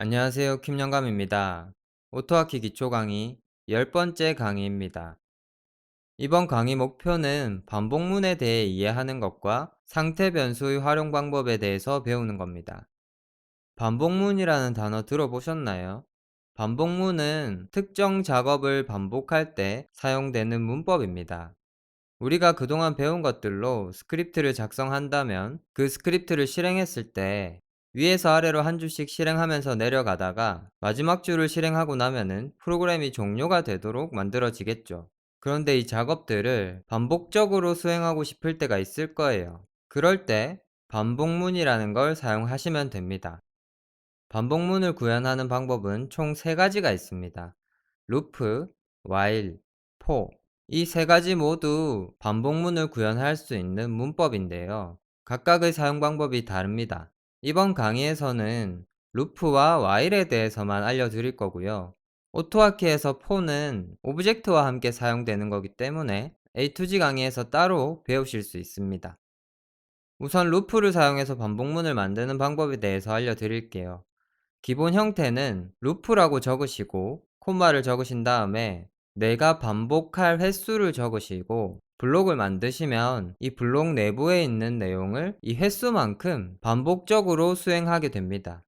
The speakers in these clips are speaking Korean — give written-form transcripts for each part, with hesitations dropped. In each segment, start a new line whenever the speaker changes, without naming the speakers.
안녕하세요. 킴영감입니다. 오토하키 기초 강의 10번째 강의입니다. 이번 강의 목표는 반복문에 대해 이해하는 것과 상태 변수의 활용 방법에 대해서 배우는 겁니다. 반복문이라는 단어 들어보셨나요? 반복문은 특정 작업을 반복할 때 사용되는 문법입니다. 우리가 그동안 배운 것들로 스크립트를 작성한다면 그 스크립트를 실행했을 때 위에서 아래로 한 줄씩 실행하면서 내려가다가 마지막 줄을 실행하고 나면은 프로그램이 종료가 되도록 만들어지겠죠. 그런데 이 작업들을 반복적으로 수행하고 싶을 때가 있을 거예요. 그럴 때 반복문이라는 걸 사용하시면 됩니다. 반복문을 구현하는 방법은 총 3가지가 있습니다. 루프, while, for. 이 3가지 모두 반복문을 구현할 수 있는 문법인데요. 각각의 사용 방법이 다릅니다. 이번 강의에서는 루프와 while에 대해서만 알려드릴 거고요. 오토하키에서 for는 오브젝트와 함께 사용되는 거기 때문에 A2G 강의에서 따로 배우실 수 있습니다. 우선 루프를 사용해서 반복문을 만드는 방법에 대해서 알려드릴게요. 기본 형태는 루프라고 적으시고 콤마를 적으신 다음에 내가 반복할 횟수를 적으시고 블록을 만드시면 이 블록 내부에 있는 내용을 이 횟수만큼 반복적으로 수행하게 됩니다.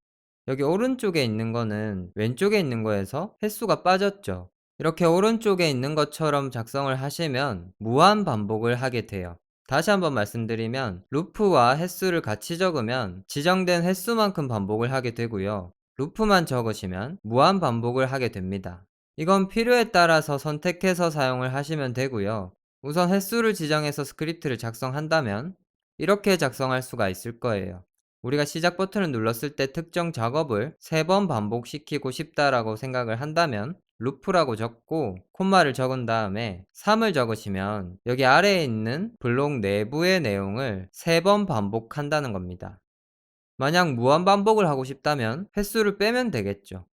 여기 오른쪽에 있는 거는 왼쪽에 있는 거에서 횟수가 빠졌죠. 이렇게 오른쪽에 있는 것처럼 작성을 하시면 무한 반복을 하게 돼요. 다시 한번 말씀드리면 루프와 횟수를 같이 적으면 지정된 횟수만큼 반복을 하게 되고요. 루프만 적으시면 무한 반복을 하게 됩니다. 이건 필요에 따라서 선택해서 사용을 하시면 되고요. 우선 횟수를 지정해서 스크립트를 작성한다면 이렇게 작성할 수가 있을 거예요. 우리가 시작 버튼을 눌렀을 때 특정 작업을 3번 반복시키고 싶다라고 생각을 한다면 루프라고 적고 콤마를 적은 다음에 3을 적으시면 여기 아래에 있는 블록 내부의 내용을 3번 반복한다는 겁니다. 만약 무한 반복을 하고 싶다면 횟수를 빼면 되겠죠.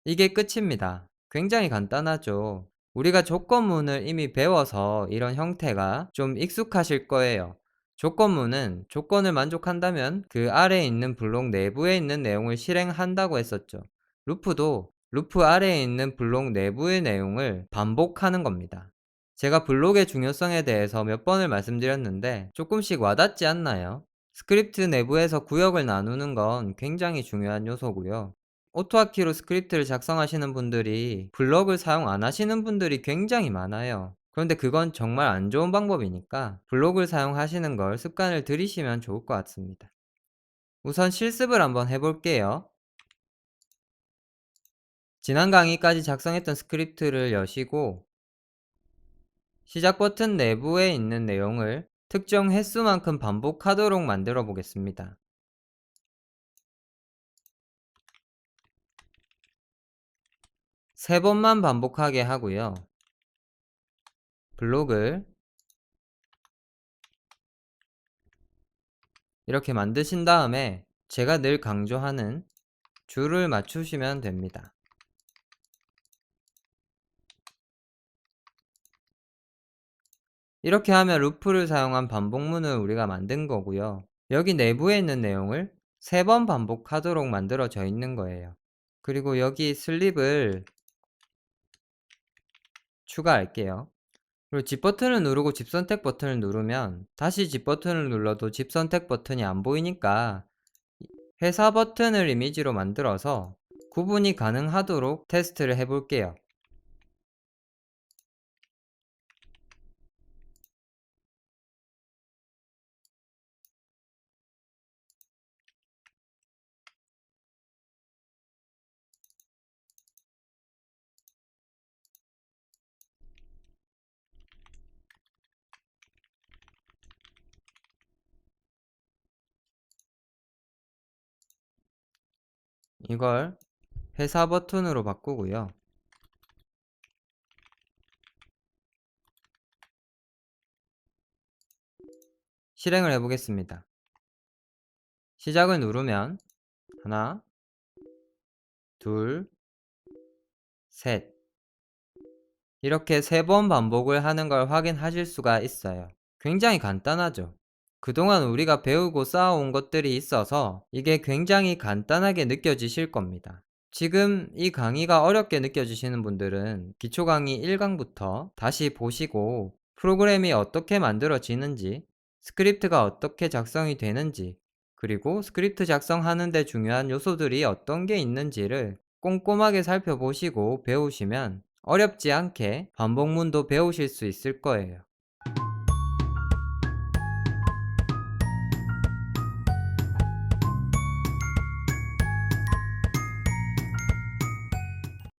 이게 끝입니다. 굉장히 간단하죠. 우리가 조건문을 이미 배워서 이런 형태가 좀 익숙하실 거예요. 조건문은 조건을 만족한다면 그 아래에 있는 블록 내부에 있는 내용을 실행한다고 했었죠. 루프도 루프 아래에 있는 블록 내부의 내용을 반복하는 겁니다. 제가 블록의 중요성에 대해서 몇 번을 말씀드렸는데 조금씩 와닿지 않나요? 스크립트 내부에서 구역을 나누는 건 굉장히 중요한 요소고요. 오토하키로 스크립트를 작성하시는 분들이 블럭을 사용 안 하시는 분들이 굉장히 많아요. 그런데 그건 정말 안 좋은 방법이니까 블록을 사용하시는 걸 습관을 들이시면 좋을 것 같습니다. 우선 실습을 한번 해볼게요. 지난 강의까지 작성했던 스크립트를 여시고 시작 버튼 내부에 있는 내용을 특정 횟수만큼 반복하도록 만들어 보겠습니다. 3번만 반복하게 하고요. 블록을 이렇게 만드신 다음에 제가 늘 강조하는 줄을 맞추시면 됩니다. 이렇게 하면 루프를 사용한 반복문을 우리가 만든 거고요. 여기 내부에 있는 내용을 3번 반복하도록 만들어져 있는 거예요. 그리고 여기 슬립을 추가할게요. 그리고 집 버튼을 누르고 집 선택 버튼을 누르면 다시 집 버튼을 눌러도 집 선택 버튼이 안 보이니까 회사 버튼을 이미지로 만들어서 구분이 가능하도록 테스트를 해볼게요. 이걸 회사 버튼으로 바꾸고요. 실행을 해보겠습니다. 시작을 누르면 하나, 둘, 셋 이렇게 3번 반복을 하는 걸 확인하실 수가 있어요. 굉장히 간단하죠. 그동안 우리가 배우고 쌓아온 것들이 있어서 이게 굉장히 간단하게 느껴지실 겁니다. 지금 이 강의가 어렵게 느껴지시는 분들은 기초 강의 1강부터 다시 보시고 프로그램이 어떻게 만들어지는지, 스크립트가 어떻게 작성이 되는지, 그리고 스크립트 작성하는 데 중요한 요소들이 어떤 게 있는지를 꼼꼼하게 살펴보시고 배우시면 어렵지 않게 반복문도 배우실 수 있을 거예요.